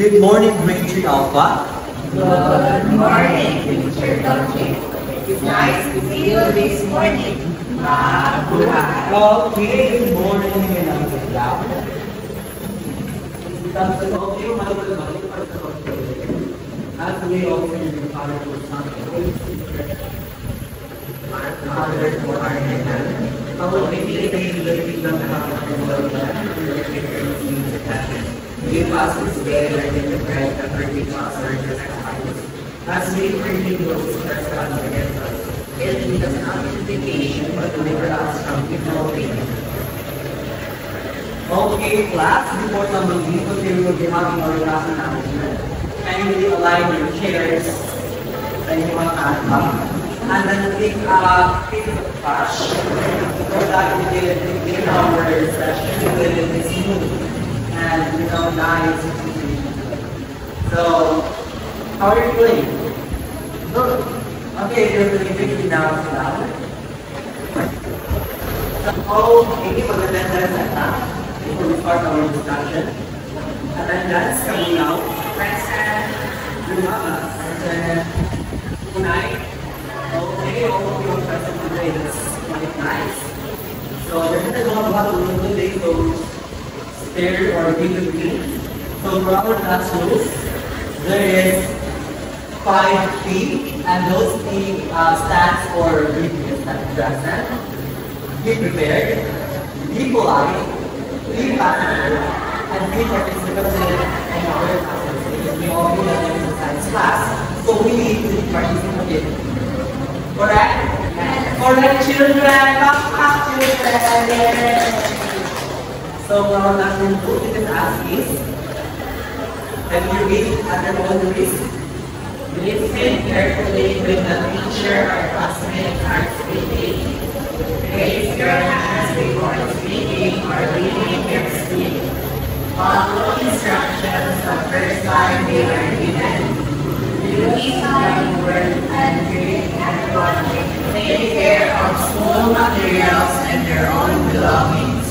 Good morning, grade 3 Alpha. Good morning, teacher Dolce. It's nice to see you this morning. Mabuhay. Okay, good morning and I'm glad. As we also in the Father for something. Father for our nation. Our faith the kingdom give us this day our daily bread and forgive us our trespasses, as we forgive those who trespass against us. And lead us not into temptation, but deliver us from evil. Okay, class, before number we will be having our class announcement. Kindly align your chairs sa inyong mga kanta. And then take a piece of trash so that we can begin our session with this smooth and nice. So, how are you doing? Good. Okay, you're doing really now. Okay, pag-attendance at that before we start our discussion. Attendance coming out. Present. Present. Tonight. Okay, all of you are present today. That's quite nice. So, we're going to talk about today those stair or B2B. So, for our class rules, there is 5 P, and those P stands for be present, be prepared, be polite, be passive, and be participative in our classes. Because we all know that it's a science class, so we need to participate. Correct? Correct, children! Children! So, our last rule is ask is, can you read at your own risk? Listen carefully when the teacher or classmates are speaking. Raise your hands before speaking or reading your speech. Follow instructions the first time they are given. Use kind words and greet everyone. Take care of school materials and your own belongings.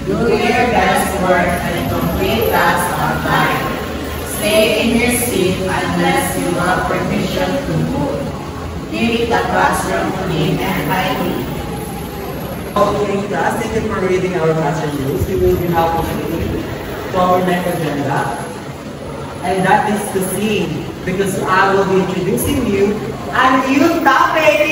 Do your best work and complete tasks on time. Stay in your seat unless you have permission to move. Keep the classroom clean and tidy. Okay, class, thank you for reading our classroom rules. We will be now proceeding to our next agenda. And that is to see, because I will be introducing you a new topic.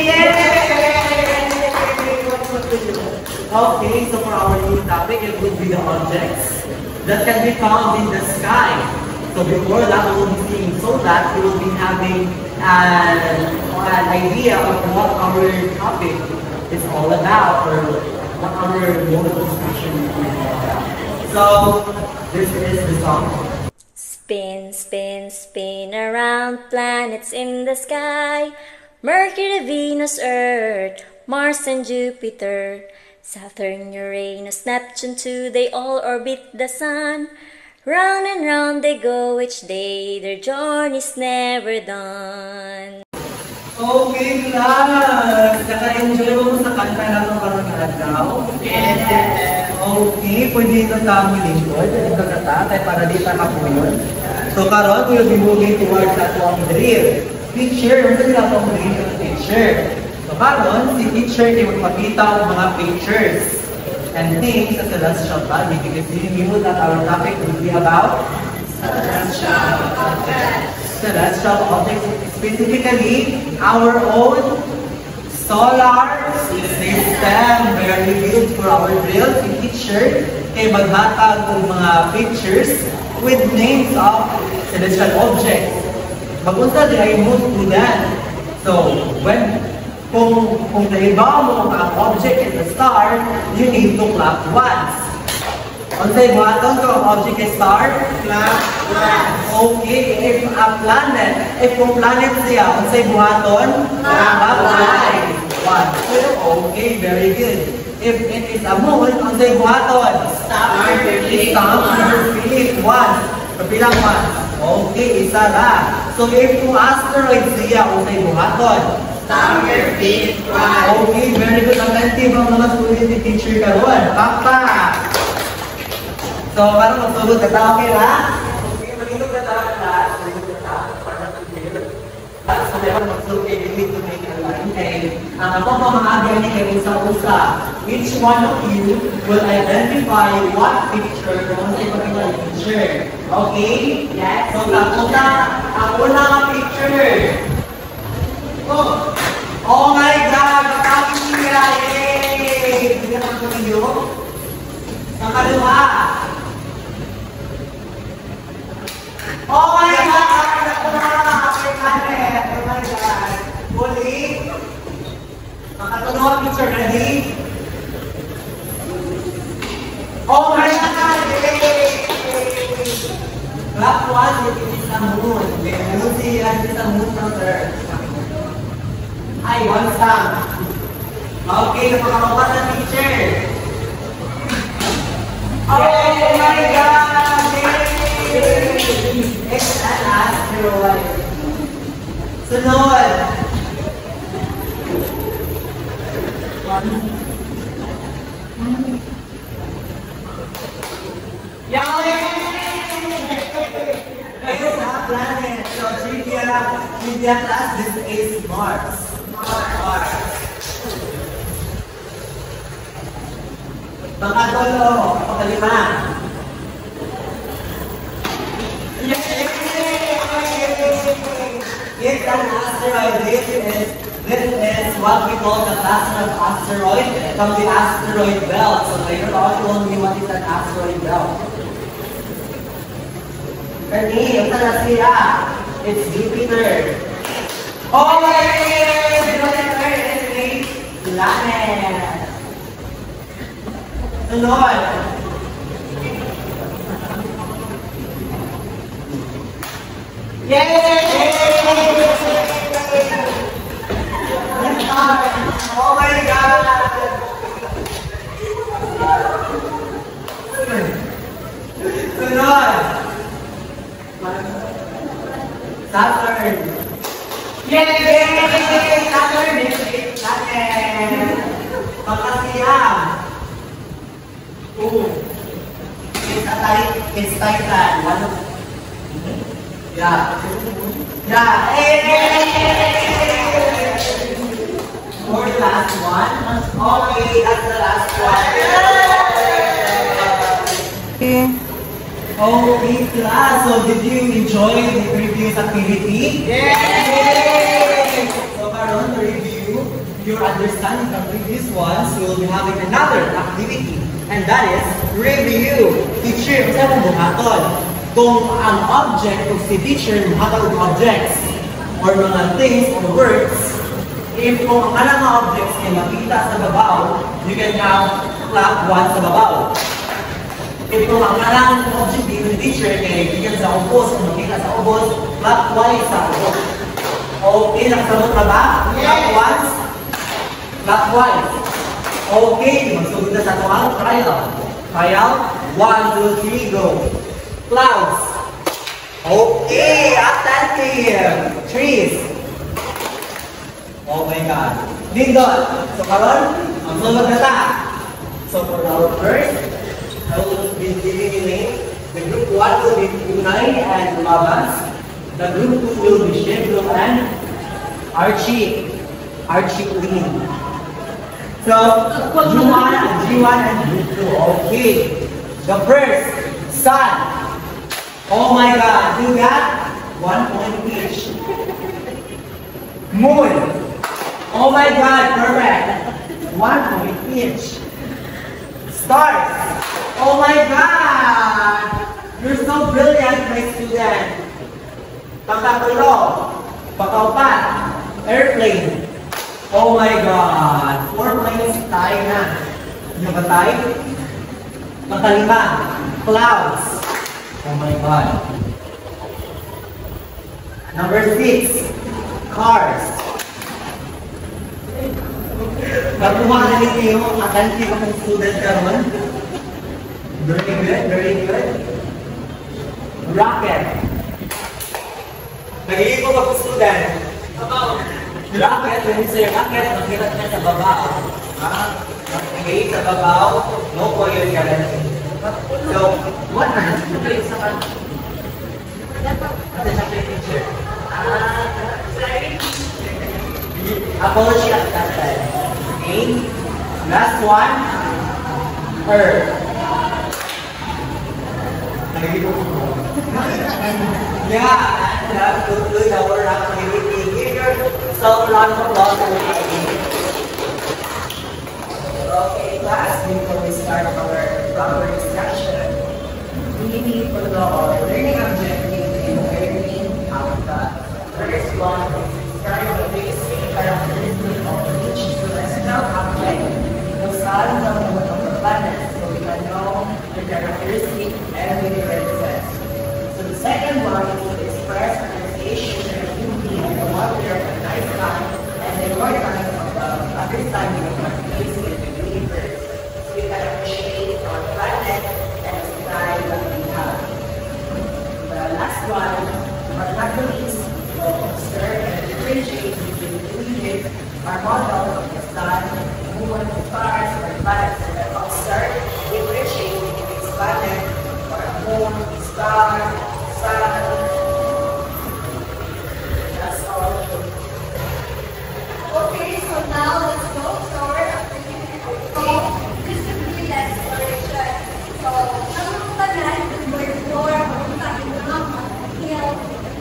Okay, so for our new topic, it would be the objects that can be found in the sky. So before that, we will be seeing so that we will be having an idea of what our topic is all about, or what our mode of discussion is all about. So this is the song. Spin, spin, spin around planets in the sky. Mercury, Venus, Earth, Mars and Jupiter, Saturn, Uranus, Neptune too, they all orbit the sun. Round and round they go each day, their journey's never done. Okay, class! Naka-enjoy mo sa kanta na ito karong araw? Yes! Okay, pwede ito kami lingkod. Ito kata, kaya para di pa kapuyon. So karon, we will be moving towards that one drill. Teacher, ano sila pong drill ng teacher? So karon, si teacher ay magpakita ang mga pictures and things sa celestial body, because you know that our topic will be about Celestial objects. Celestial objects, specifically our own solar system. Very good for our drill. Si teacher ay maghatag ng mga pictures with names of celestial objects. Magunta din ay most student. So, kung naiba mo ang object is a star, you need to clap once. Unsay buhaton kung ang object is star? Clap once. Okay, if a planet, kung planet siya, unsay buhaton? Clap twice. Once. Okay, very good. If it is a moon, unsay buhaton? Stamp your feet once. Kapilang once. Okay, isa ra. So if kung asteroid siya, unsay buhaton? Stamp your feet twice. Okay, very good. Attentive ang mga student ni teacher karon. Papa! So, parang magsulod ka ta, okay ra? Okay, magintog ka ta. level magsulti, you need to make a line. Okay? Ang ako pamahagyan ni kayo usa-usa. Each one of you will identify what picture kung sa ipagkita picture. Okay? Yes. So, ang unang picture. Oh my God! Nakakira! Yay! Hindi naman ito ninyo. Ang kaliwa. Oh my God! Ako na! Oh my God! Uli. Ang katunong picture, ready? Oh my God! Yay! Clap one, it is the moon. You see, it is the moon from Earth. Ay, one song. Okay, napakamawas na picture. Oh my God! Yay! It's an asteroid. Sunod. Yay! It's a planet. So, trivia class, this is Mars. Pangatlo, pangalima. It's an asteroid. This is what we call the cluster of asteroid from the asteroid belt. So later on, you will know what is an asteroid belt. Kani, ito na siya. It's Jupiter. Oh my God! Jupiter is a planet. Sunod. Yay! Oh my God! Sunod. Saturn. Yay! Saturn is a planet. Pagkasiyam. It's Titan. Yeah. For the last one. Okay, that's the last one. Okay, class. So, did you enjoy the previous activity? Yay! So, karon to review your understanding from previous ones, we will be having another activity. And that is review. Teacher, sa mong buhaton. Kung ang object of si teacher, buhaton ng objects or mga things or words, if kung ang kanang mga objects ay makita sa babaw, you can now clap one sa babaw. If kung ang kanang object dito ni teacher ay bigyan sa ubos, kung makita sa ubos, clap twice sa ubos. Okay, nakasamot na ba? Clap once, clap twice. Okay, magsugod na sa tuwang trial. Trial, 1, 2, 3, go. Clouds. Okay, attentive. Trees. Oh my God. Lindon. So, karon, ang sunod na ta. So, for our first, I will be giving you name. The group 1 will be Unay and Lumabas. The group 2 will be Shevlo and Archie Queen. So, G1 and G2. Okay. The first, sun. Oh my God. You got 1 point each. Moon. Oh my God. Perfect. 1 point each. Stars. Oh my God. You're so brilliant, my student. Pagkatulo. Pagkaupat. Airplane. Oh my God! 4 points tayo na. Ano ba tayo? Pagkalima. Clouds. Oh my God. Number 6. Cars. Pagkuha na ninyo, attentive akong student karon. Very good, very good. Rocket. Nagiging ko ako student. Rocket, when you say rocket, makita ka sa babaw. Okay, sa babaw, no po yung guarantee. So, what na? Sa kan? Ate sa picture. Sorry. Apology accepted. Okay? Last one. Her. Yeah, and that's good. Our activity. Give yourself a round of applause. Okay, class, before we start our proper discussion, we need to know our learning objective and learning outcome. First one is describe the basic characteristics of each celestial object. The sun is the moon of the planet, so we can know the characteristic and the differences. So the second one is to express appreciation and beauty of the wonder of the night sky and the importance of the understanding of what is in the universe. So we can appreciate our planet and the sky that we have. The last one, but not the least, to observe and differentiate between two units are models of the sun, moon, stars, or planets. So that observe, differentiate between this planet or a moon, star, sun. That's all. Okay, so now let's go to our activity. So, this is the exploration. So, ang tanan, explore, pagkakin ko ng hill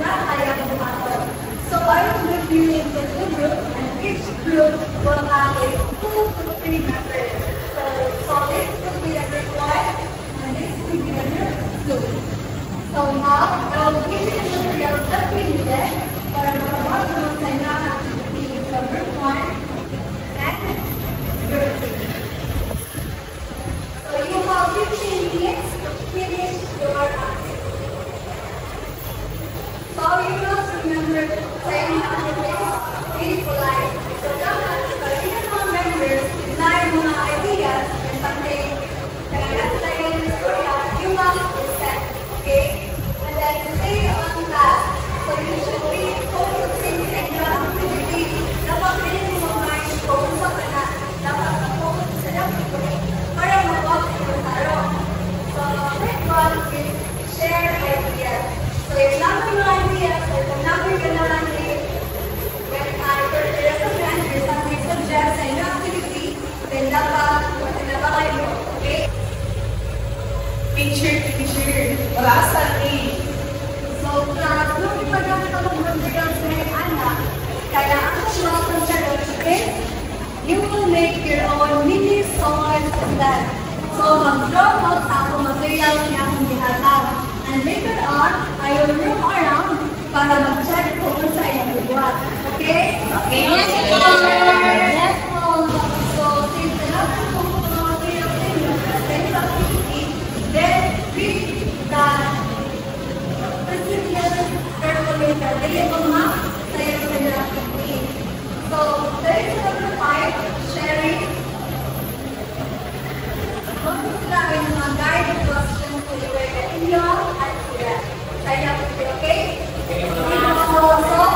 na kaya bumato. So, I will be viewing the two groups, and each group will have a 2 to 3 members. So this will be a group 1, and this will be a group 2. So now, I will give you the materials that we needed para magawa naman sa inyo ang activity sa group 1 and group 2. So you have 15 minutes to finish your activity. So you must remember saying activities really polite. So dapat sa inyong mga members na yung mga ideas and something kaya tayo ng istorya, you must listen. Okay? And then stay on task. So you should be focusing sa inyong activity. Dapat rin mo mind focus sa kana. Dapat focus sa activity para mag-walk yung taro. So next one is share ideas. So if number yung ideas, or kung number ka na lang when I recommend or something suggest sa inyong activity, then dapat pinabakay mo. Okay? Picture. Wala sa A. So, class, nung ipagamit ako ng materials na yung anak, kaya ang short ng challenge is, you will make your own mini songs and that. So, mag-draw out ako materials na akong ginagawa. And later on, I will roam around para mag-check kung ano sa iyong buwan. Okay? Okay. Yes, so, since the natin kung mga materials na yun, sa activity, then read the procedures carefully for the label map sa iyong activity. So, there is number 5, sharing. Mag-subscribe ng mga guided questions to the way that inyo at sila. Sa iyong activity, okay? So,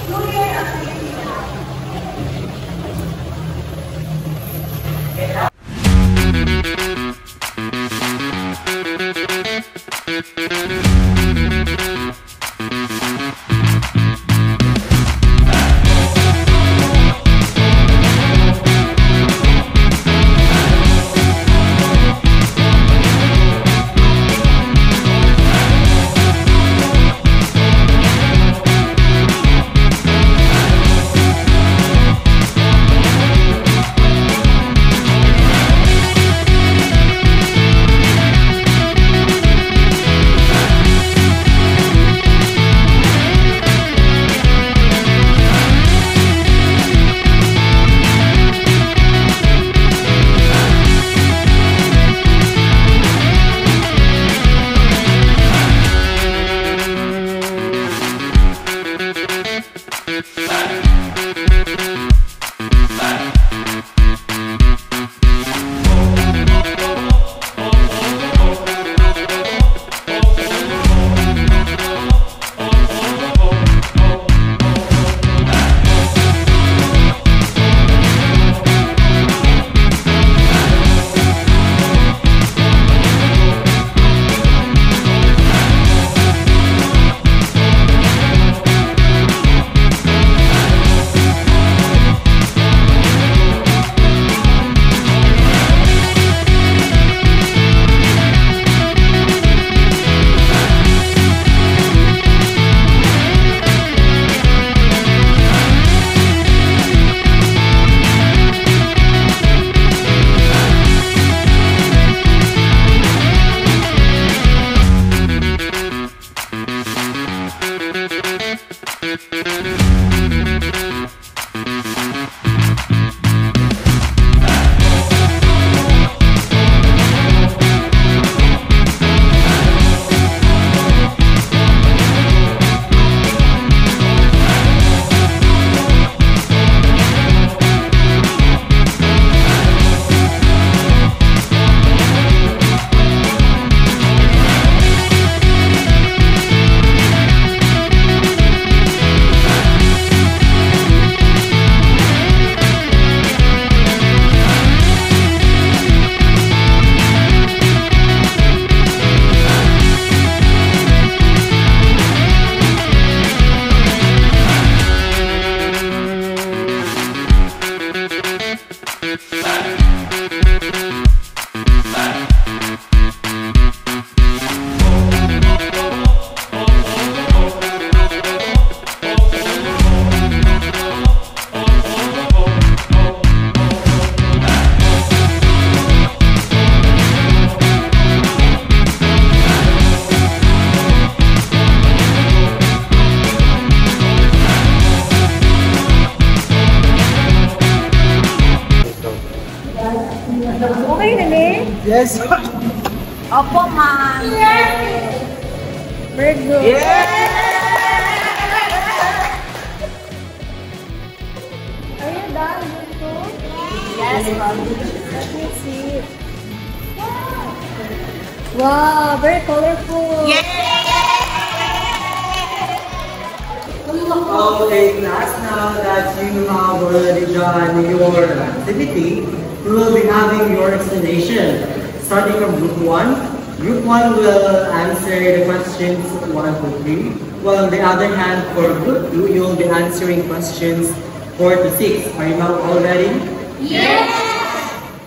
do your activity now. Yes. Opo, ma'am. Very good. Yeah. Are you done with food? Yes, ma'am. Let me see. Wow, very colorful. Okay, class, now that you have already done your activity, we will be having your explanation. Starting from group 1. Group 1 will answer the questions 1 to 3. While on the other hand, for group 2, you will be answering questions 4 to 6. Are you now all ready? Yes!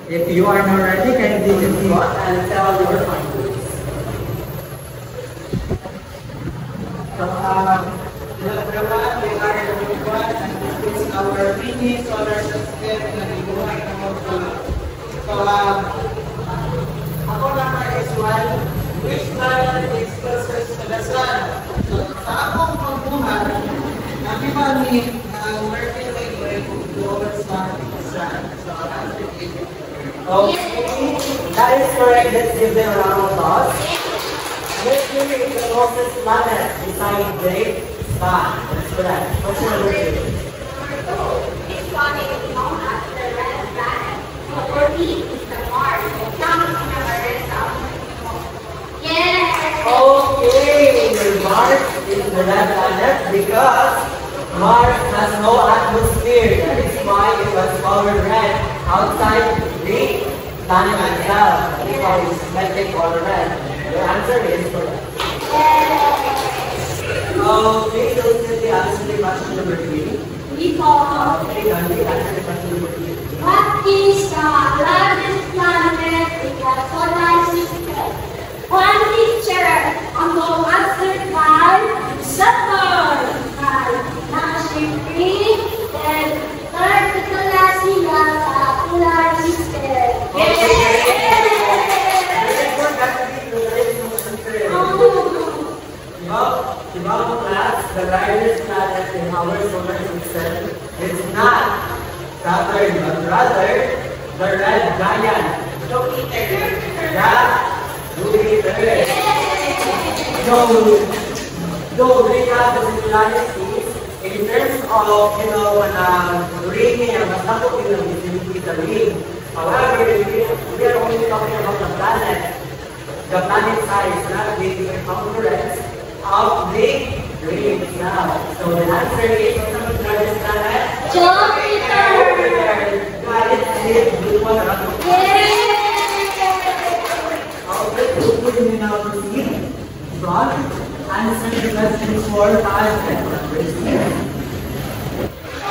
If you are not ready, can you just go and tell your findings? So, we are in group 1 and this is our mini solar system na iguhay ng mga. So, ako naman is one, which planet is closest to the sun? So, sa akong pagbuhat, nakibali ang Mercury will go towards the sun. So, that's it. Okay, that is correct. Let's give them a round of applause. Mercury is the closest planet beside the sun. That's correct. What's your Mercury? This planet is known as the red planet. For me, it's the Mars. Comes from the Earth. Yes! Okay, Mars is the red planet because Mars has no atmosphere. That is why it was colored red outside the planet itself. That is why it's reflected color red. Your answer is correct. Okay, so let's answer the question number 3. Okay, Gandhi, answer the question number 3. What is the largest planet in the solar system? One picture on the western side, Saturn, Mercury, and third to the last in the solar system. About class, the largest planet in our solar system is not Saturn, but rather the red giant, Jupiter. Though they have the similarities in terms of, ring and masakot in the vicinity the ring. However, we are only talking about the planet size, not the circumference of the rings now. So the answer is, what's the largest planet? Jupiter! Planet is blue one. We now proceed from answer the questions 4, 5, and 6.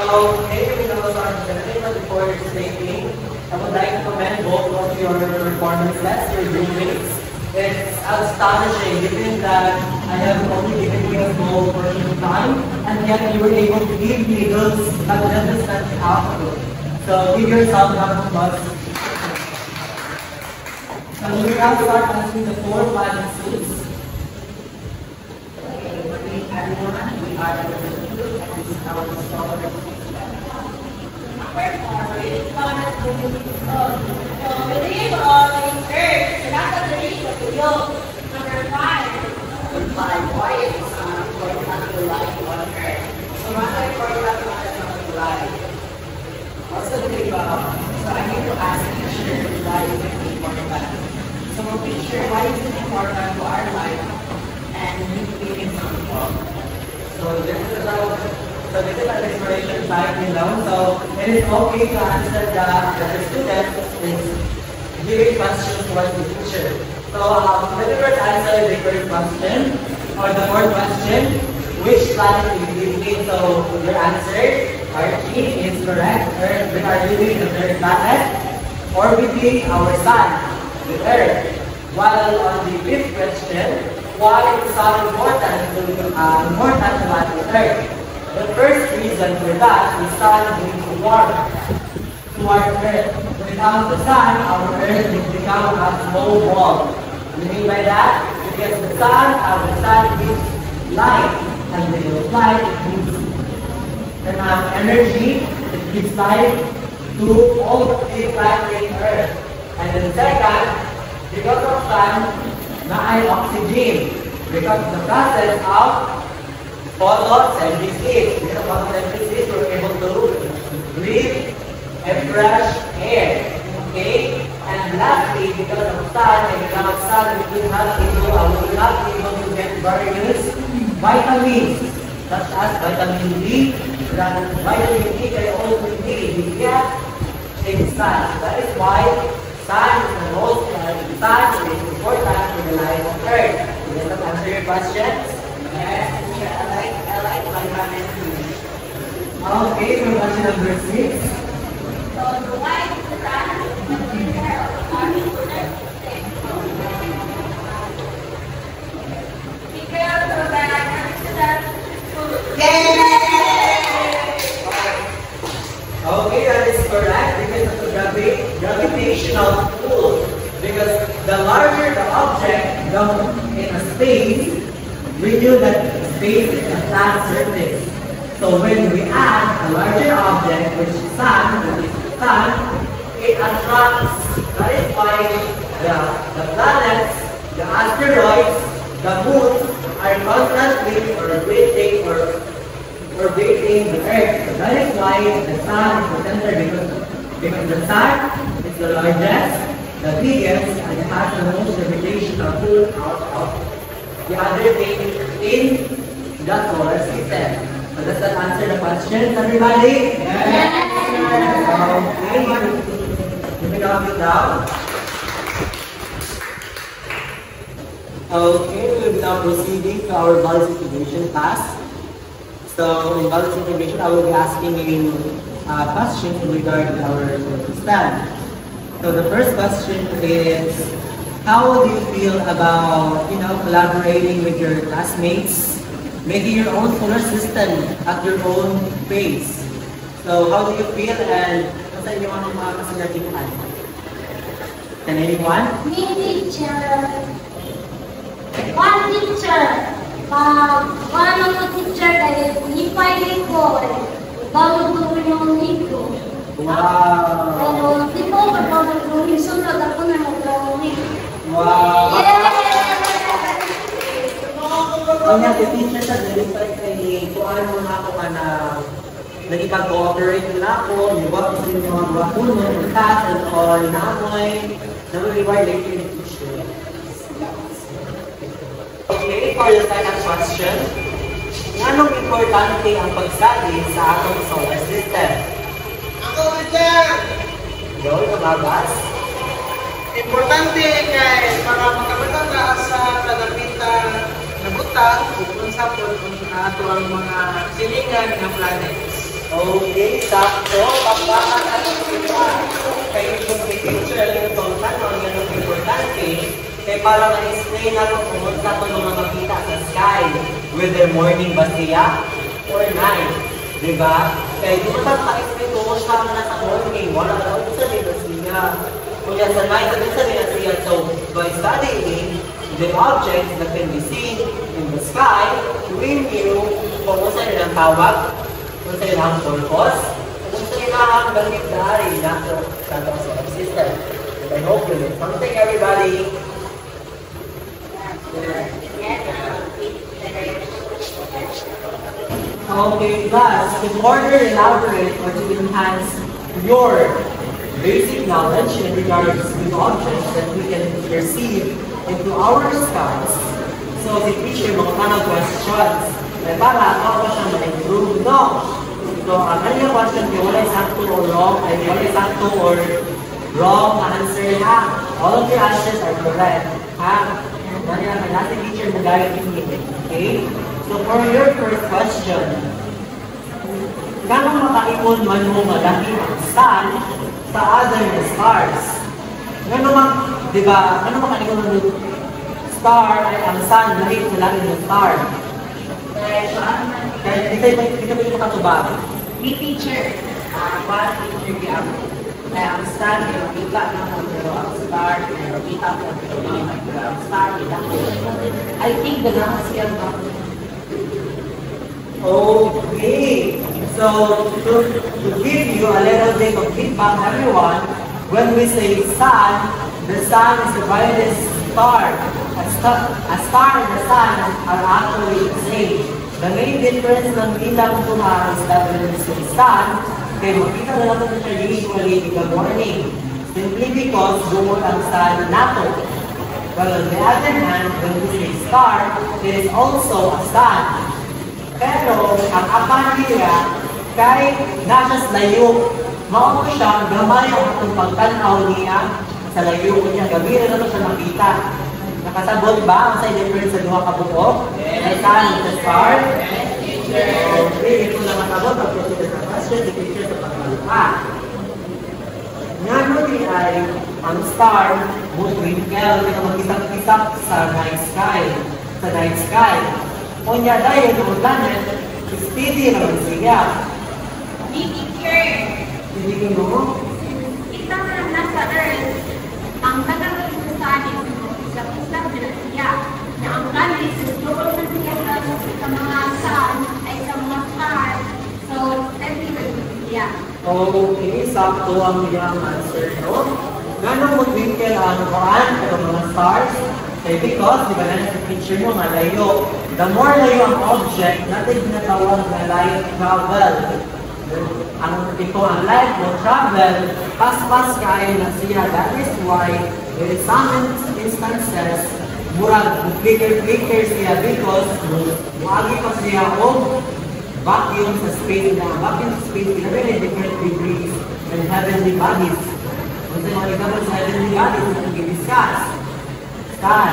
Okay, we now start the but before stating, I would like to commend both of your performances, your groupings. It's astonishing given that I have only given you a small portion of time, and yet you were able to give me those magnificent output. So give yourself a round of applause. So we will now start answering the 4, 5, and 6. Okay, good evening everyone. We are the group and this is our solar system. Number 5. Why is the sun going under the light on Earth? So rather for that light on the light. What's the thing about? So I need to ask teacher why is it important? So teacher, why is it important to our life and meeting some people? So this is an exploration time below. So it is okay to answer the student is giving questions towards the teacher. So let me first answer the first question or the fourth question. Which planet is living? So your answer, Archie, is correct. Earth, we are living the third planet orbiting our sun, the Earth. While on the fifth question, why is the sun important about the Earth? The first reason for that, the sun brings warmth to our Earth. Without the sun, our Earth will become a snow ball. What do you mean by that? Because the sun gives light, and when it light, it gives energy, it gives life to all the planet in Earth. And then second, Because of sun, na ay oxygen. Because of the process of photosynthesis. Because of photosynthesis, we're able to breathe and fresh air. Okay? And lastly, because of sun, and because of sun, we will not be able to get various vitamins, such as vitamin D, vitamin E, can also be get in sun. That is why sun is the most sun is important in the life of Earth. Does that answer your questions? Yes, I like vitamin D. Okay, so question number 6. So the white sun is there on the because of that food. Okay, that is correct because of the gravitational pull. Because the larger the object in a space, we knew that space is a flat surface. So when we add a larger object, which is sun, it attracts. That is why the planets, the asteroids, the moons are constantly orbiting the Earth. So that is why the sun is the center because the sun is the largest, the biggest, and it has the most gravitational pull out of the other thing in the solar system. So does that answer the question, everybody? Yes. Okay. Let me drop it down. Okay, we will be now proceeding to our balance integration class. So in balance integration, I will be asking you questions in regard to our STEM. So the first question is, how do you feel about collaborating with your classmates, making your own solar system at your own pace? So how do you feel and what's sa inyo ang mga kasinatihan? Can anyone? Me teacher. One teacher. One of the teacher ay lipay ko. Bago ko yung liko. Wow! Pero di ko bago ko yung sunod ako na mag-drawing. Wow! Yeah! Kanya, the teacher sa delivery kay kuhaan mo na ako na nagipag-cooperate na ako, niwag ko yung mga wapuno, class, and all, namoy, na-reward later in the teacher. Okay, for the second question, anong importante ang pagsali sa atong solar system? Ako dyan! Yun, kumabas. Importante kay para makamatang ka sa kalapitan na butang kung sa kung ato ang mga silingan ng planets. Okay, sakto. Pagbakan natin sila. Kayo yung teacher, yung tungkol ang ganun importante. Kaya para ma-explain natin kung sa ito mga makita sa sky. Whether morning ba siya or night. Diba? Kaya di mo tayo ma-explain kung siya na sa morning. Wala na ako sa dito siya. Kung yan sa night, sabi sa dito siya. So, by studying the objects that can be seen in the sky, we knew kung saan nilang tawag, kung saan nilang purpose, kung saan nilang gamit dahil na sa solar system. And I hope you learned something, everybody. Okay, class, to further elaborate or to enhance your basic knowledge in regards to objects that we can perceive into our skies. So, si teacher, mga tanong questions. Para ako siyang ma-improve, no? So, ang kanyang question kung wala sakto or wrong, ay wala sakto or wrong answer, ha? All of your answers are correct, ha? Kanya, nasa teacher mo gaya tingin, okay? So, for your first question, gano'ng makaimon man mo malaki ang sun sa other stars? Gano'ng di ba, gano'ng makaimon mo star ay ang sun lahit sa langit ng star? Kaya hindi tayo makatubag. Me teacher. One teacher niya. Kaya ang sun ay makita na mo, pero ang star ay makita mo, pero ang star ay makita. I think the lang siya ba? Okay. So, to give you a little bit of feedback, everyone, when we say sun, the sun is the brightest star. A star and the sun are actually the same. The main difference ng ilang tumahan is that when it's the sun, kaya makita na natin siya usually in the morning. Simply because doon ang sun nato. But on the other hand, when we say star, it is also a sun. Pero ang apan niya, kay nasa layo, mao siya gamay ang atong pagtanaw niya sa layo niya. Gabi na nato siya makita. Nakasabot ba ang sa difference sa duha ka buko? Yes. Sun is the star? Yes, teacher. Okay, ito lang masabot. Pag-proceed sa question, the teacher sa pagkalupa. Nga no di ay ang star, twinkle, ito mag-isap-isap sa night sky. Sa night sky. O niya dahil yung planet, steady naman siya. Teacher, Hindi mo? kita na nasa Earth, ang nagagawin sa atin, isa-isa sila siya, na ang planet, doon na siya sa mga sun, ay sa mga stars, so, everywhere siya. Okay, sakto ang iyang answer, no? Ganong mo twinkle ang Quran pero mga stars? Okay, because, di ba na sa picture nyo, malayo. The more layo ang object, natin tinatawag na light travel. Ito ang light mo travel, pas-pas kayo na siya. That is why, there is some instances, murag flicker siya because muagi pa siya o vacuum sa space na. Vacuum sa space in really different degrees and heavenly bodies. Kung sa mga example sa heavenly bodies na nag-discuss, star,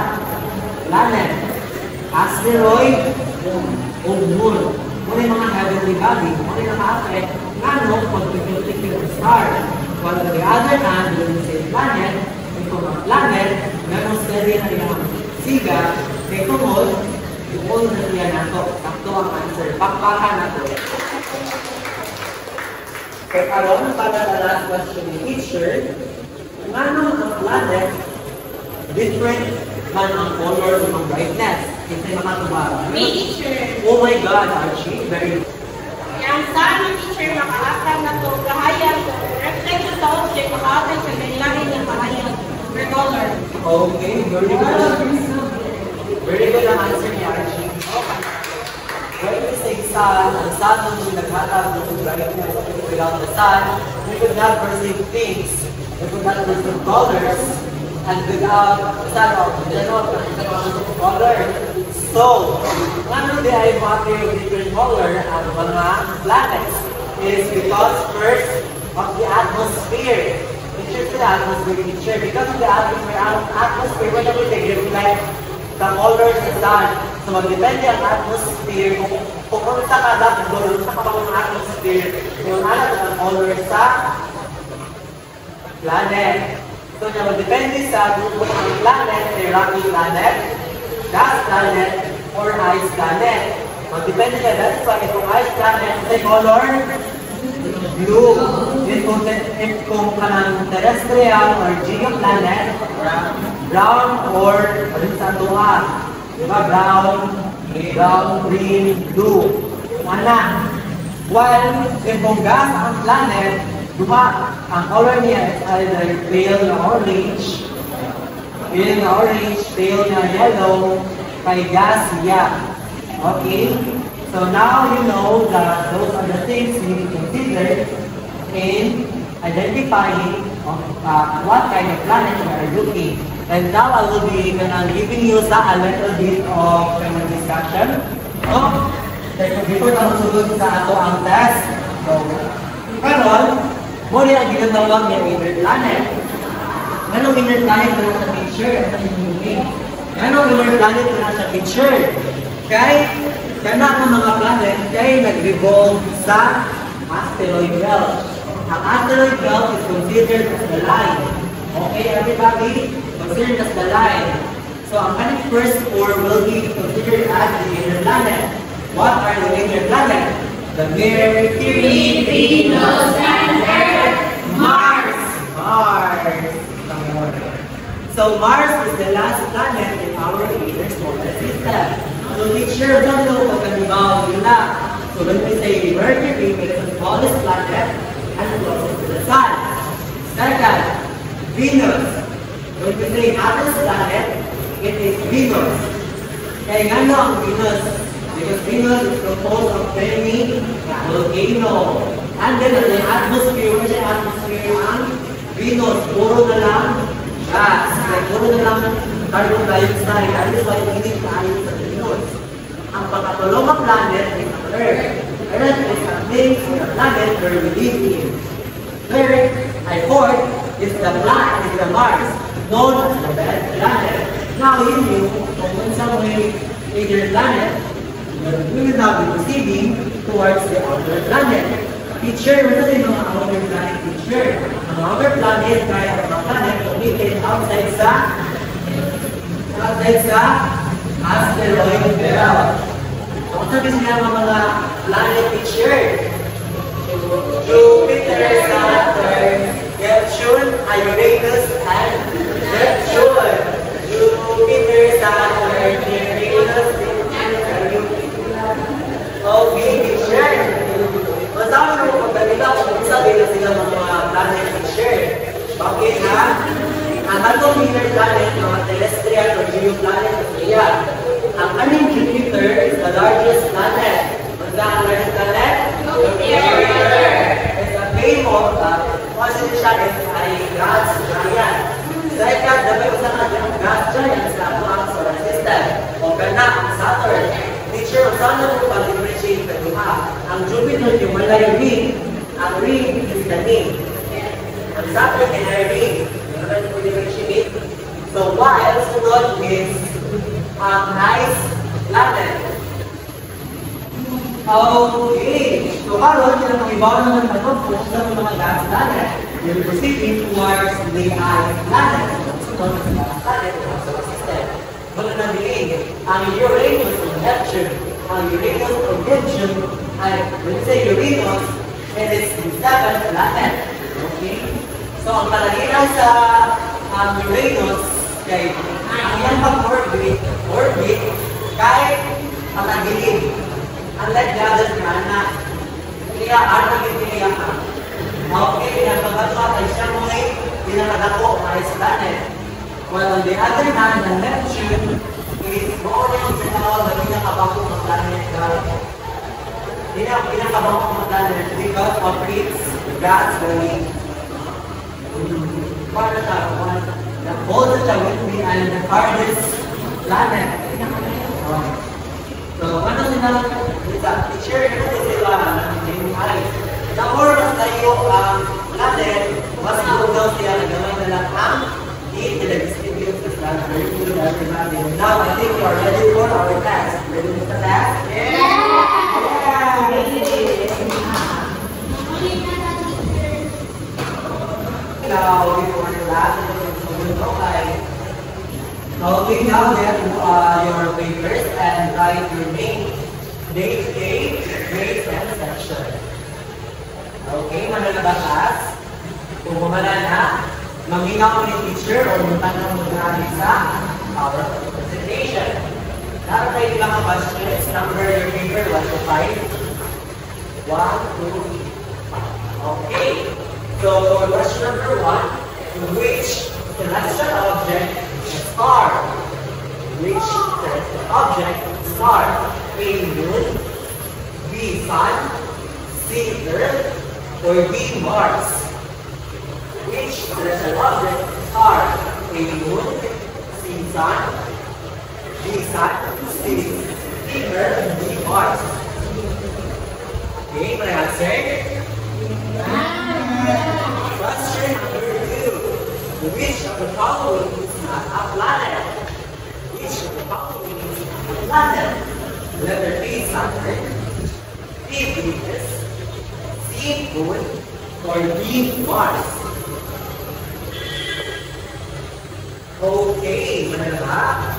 planet, asteroid, o moon. Muna yung mga heavenly body, muna yung naka-affect nga no pag-picture ng star. While on the other hand, when you say planet, ito mga planet, ganong steady na yung siga, kay tumol, yung na siya nato. Sakto ang answer. Pakpakan nato. Kaya karoon para the last question ni teacher, nga no ang planet, different man ang color ng brightness. Kasi makatubara. Teacher, Oh my God, Archie, very good. ang sun, teacher, makaakal na to, kahayag, reflect sa object, makaakal sa kailangan ng kahayag, per color. Okay, very good. Very good ang answer ni Archie. Okay. When we say sun, ang sun ang naghatag ng brightness. Without the sun, we could not perceive things. We could not perceive colors. And without the sun, we cannot perceive color. So, ano di ay matter of different color ang mga planets is because first of the atmosphere. Picture the atmosphere picture. Because of the atmosphere, whenever they reflect the colors of the sun. So, magdepende ang atmosphere kung unsa ka dakdol, unsa ka pang atmosphere, yung alam ang color sa planet. So, magdepende sa kung ang planet ay rocky planet, gas planet, or ice planet. Magdepende ka, that's why itong ice planet, say color, blue. Kung kanang terrestrial or geoplanet, brown or sa tuwa. Diba? Brown, green, blue. Mana? While kung gas ang planet, diba, ang color niya is either pale na orange, pale na yellow, kay gas siya. Okay? So now you know that those are the things you need to consider in identifying what kind of planet you are looking. And now I will be giving you a little bit of discussion. So, before na masunod sa ato ang test. So, karon, mo rin ang ginatawag niya inner planet. Anong inner planet na sa picture? Anong inner planet na sa picture? Kaya ang mga planet kaya nag-revolve sa asteroid belt. Ang asteroid belt is considered as the line. Okay, everybody? Considered as the line. So, ang kanyang first four will be considered as the inner planet. What are the inner planet? The Mercury, Venus, and Earth. Mars! So, Mars is the last planet in our inner solar system. So, teacher, don't know what the nila. So, when we say Mercury, it's the smallest planet and closest to the Sun. Second, Venus. When we say hottest planet, it is Venus. Kaya nga no ang Venus. Because Venus is composed of many volcanoes. And then the atmosphere, which is atmosphere ang Venus, puro na lang gas. Puro na lang carbon dioxide. That is why init tayo sa Venus. Ang pagkatulong ng planet is Earth. Earth is a place or a planet where we live in. Third, fourth, is the Mars, known as the red planet. Now you knew that in some way, either planet, we will now be proceeding towards the outer planet. Teacher, what do you know ang outer planet, teacher? Ang outer planet, kaya ang planet, located outside sa asteroid belt. So, kung sabi sila mga planet, teacher? Jupiter, Saturn, Neptune, Uranus, and Neptune. Jupiter, Saturn, Uranus, Neptune, and Jupiter. Okay, teacher. Masama mo kung kanila kung sabi na sila mga planet, teacher. Bakit ha? Ang atong inner planet, mga terrestrial or geoplanet, kaya ang aming Jupiter is the largest planet. What's the largest planet? Jupiter. It's a famous, positive siya is ay gas giant. Dahil ka, dapat ko sa ng gas giant sa ang solar system. O gana, ang Saturn. Teacher, sana mo pag-differentiate ka diba? Ang Jupiter, yung malay ring. Ang ring is the name. Ang Saturn is a ring. So while sunod is nice planet. Okay. So karon sila mga ibaw naman tanong kung sa mga gas planet. We're proceeding towards the ice planet. So sa gas planet, ang solar system. Wala na bilhin. Ang Uranus o Neptune. Ang Uranus o Neptune ay, when we say Uranus, it is the seventh planet. Okay? So, ang kalagyan sa Uranus, kay ang iyang pag-orbit, kahit matagilid. Unlike the other planet, kaya artagilid niya ka. Okay, pinagpagkatwa kay siya mo ay pinakadako na ice planet. While on the other hand, the Neptune is more than sinawag na pinakabako ng planet. Pinakabako ng planet because of its gas going. The closest that will be and the farthest planet. So, ano sila? Teacher, ito sila yung eyes. The more mas tayo ang planet, mas nakugaw siya na gamay na lang ang heat and the distribute sa planet. Very good, everybody. Now, I think you are ready for our test. Ready for the test? Yeah! Now, before the last, okay, now get your papers and write your name, date, grade, and section. Okay, manalabatas. Kung bumala na, mangingaw mo ni teacher o magtanong mo na sa our presentation. Dapat tayo lang ang questions. Number your paper, 1 to 5. 1, 2, 3. Okay. So, for question number 1, which celestial object is star? Which celestial object is star? A, moon, B, sun, C, earth, or D, Mars? Which celestial object is star? A, moon, C, sun, D, earth, and D, Mars? Okay, my answer? Question number 2. Which of the following is not a planet? Which of the following is not a planet? Letter B, Saturn, B, Venus, C, Moon, or D, Mars? Okay, manala.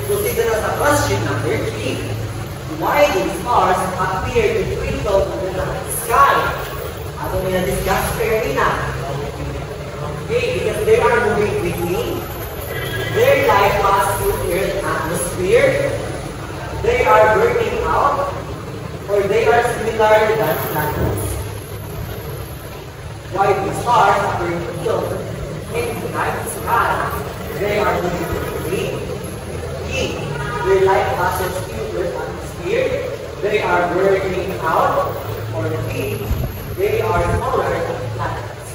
Proceed na sa question number 3. Why do stars appear to twinkle in the sky? Ato may na-discuss earlier. Okay, because they are moving quickly. Their light passes through Earth's atmosphere. They are burning out, or they are similar than planets. Why do stars appear to tilt in the night sky. They are moving quickly. E, their light passes through Earth's atmosphere. They are burning out. Or B, they are smaller planets.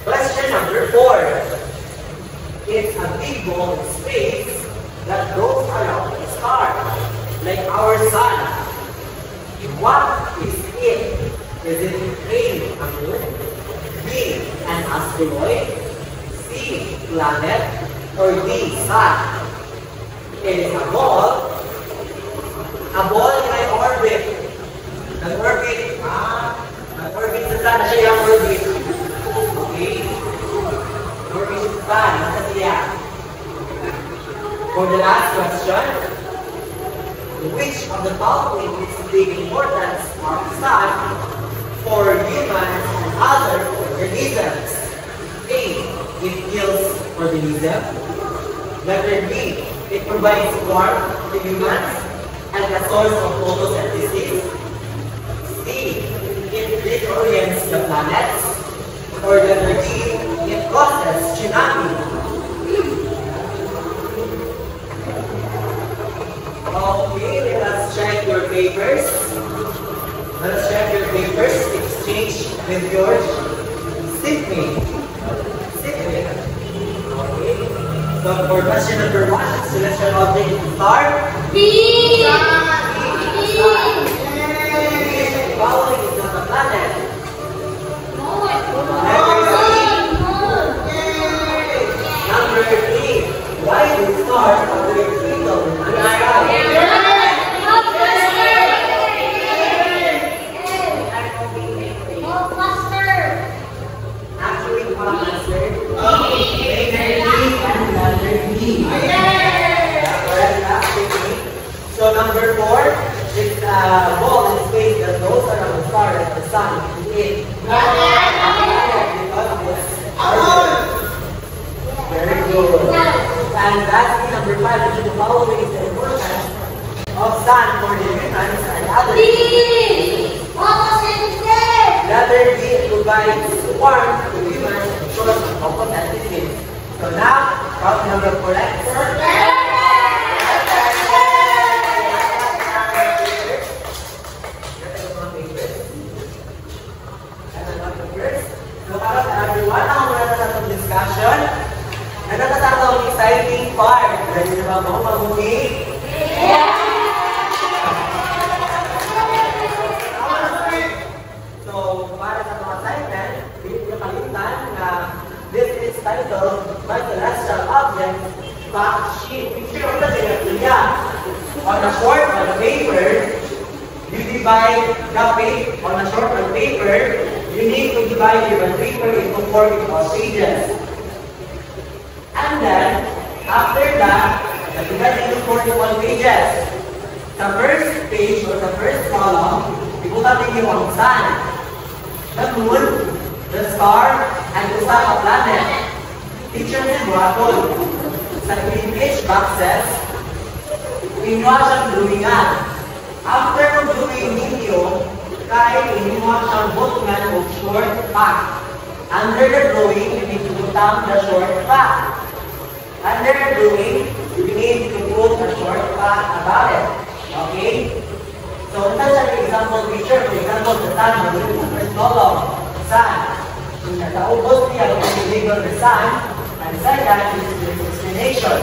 Question number 4. It's a big ball in space that goes around the star, like our sun. What is it? Is it A, a moon, B, an asteroid, C, planet, or D, sun? It is a ball in an orbit. Nag-orbit sa sun na siya yung orbit. Okay? Orbit sa sun, nasa siya. For the last question, which of the following is the importance of the sun for humans and other organisms? A, it kills organisms. Letter B, it provides warmth to humans and a source of photosynthesis. C, it reorients the planets. Or letter D, it causes tsunami. Okay, let us check your papers. Let us check your papers. Exchange with your seatmate. Okay. So for question number 1, celestial object is star. B. Following is not a planet. Number 3. Why do stars appear twinkle in the sky? Actually, one answer. So number 4, it's a ball in space that goes around the star like the sun. It. Very good. And lastly, number 5, which is the following is the importance of sun for the humans and others. Letter D, it provides warmth to humans and source of photosynthesis. So now, count number correct. So para sa everyone, ako muna sa itong discussion. Nagkakasama ang exciting part. Ready na ba mo mag-umi? So, para sa mga assignment, hindi nyo kalimutan na this is titled by Celestial Objects Fact Sheet. Picture ko na siya. On a short on the paper, you divide the paper. On a short on paper, you need to divide your paper into 4 equal pages. And then, after that, divide into 4 equal pages. Sa first page or sa first column, ibutan niyo ang sun, the moon, the star, and usa ka planet. Picture ni Buratol. Sa image boxes, inuha siyang drawingan. After ng drawing ninyo, kahit inuha siyang butungan o short fact. Under the drawing, you need to put down the short fact. Under the drawing, you need to put a short fact about it. Okay? So, ito siya yung example picture. For example, the sun, mag-look sa first column. Sun. Nataubos niya kung label the sun. And second is the explanation.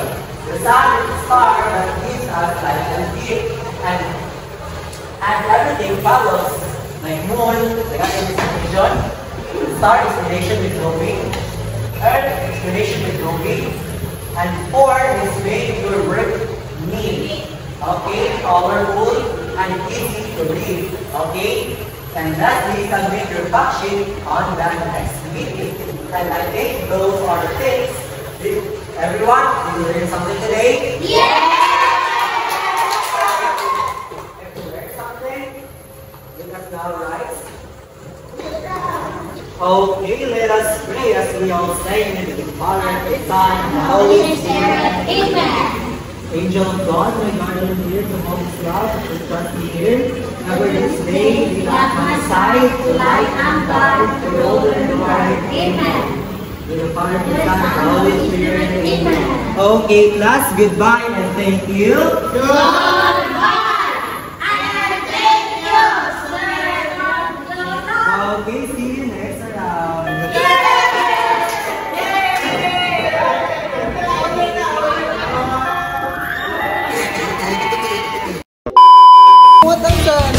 The sun is a star that gives us light and heat. And everything follows. Like moon, the explanation. Star explanation with drawing. Earth explanation with drawing. And 4 is make your work neat. Okay? Powerful and easy to read. Okay? And lastly, submit your fact sheet on the next meeting. And I think those are the things. Everyone, did you learn something today? Yeah! If you learned something, let us now rise. Okay, let us pray as we all say in the name of the Father, the Son, and the Holy Spirit. Amen. Angel of God, my guardian dear, to all His love, to trust me here. Never this day, be at my side, to light and guide, to roll and guide. Amen. With the Father, the Son, and the Holy Spirit. Amen. Okay, class, goodbye and thank you. Okay, see you next round. What ang done?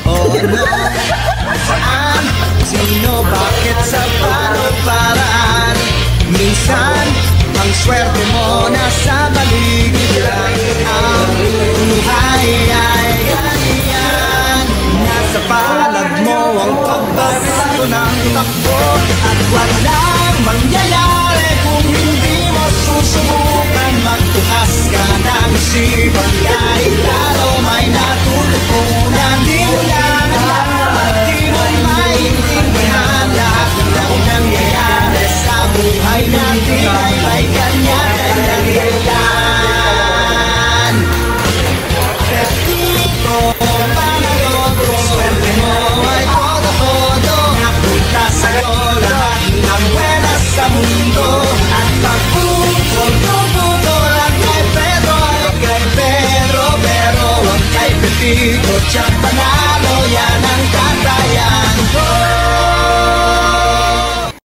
Oh no, saan? Sino? Bakit? Sa paano paraan? Minsan, ang swerte mo nasa paligid lang. Ang buhay ay ganyan. Nasa palad mo ang pagbabago ng takbo. At walang mangyayari kung hindi mo susubukan. Magtukas ka ng isipan kahit araw may natutunan. Di mo lang alam, di mo maintindihan lahat ng nangyayari sa buhay natin ay may kanya-kanyang dahilan. Dito, panagot, swerte mo ay todo-todo. Napunta sa'yo lahat ng buenas sa mundo. At pagpupol-puputol ang kay Pedro ay kay Pedro. Pero ang kay Pepito, tsaka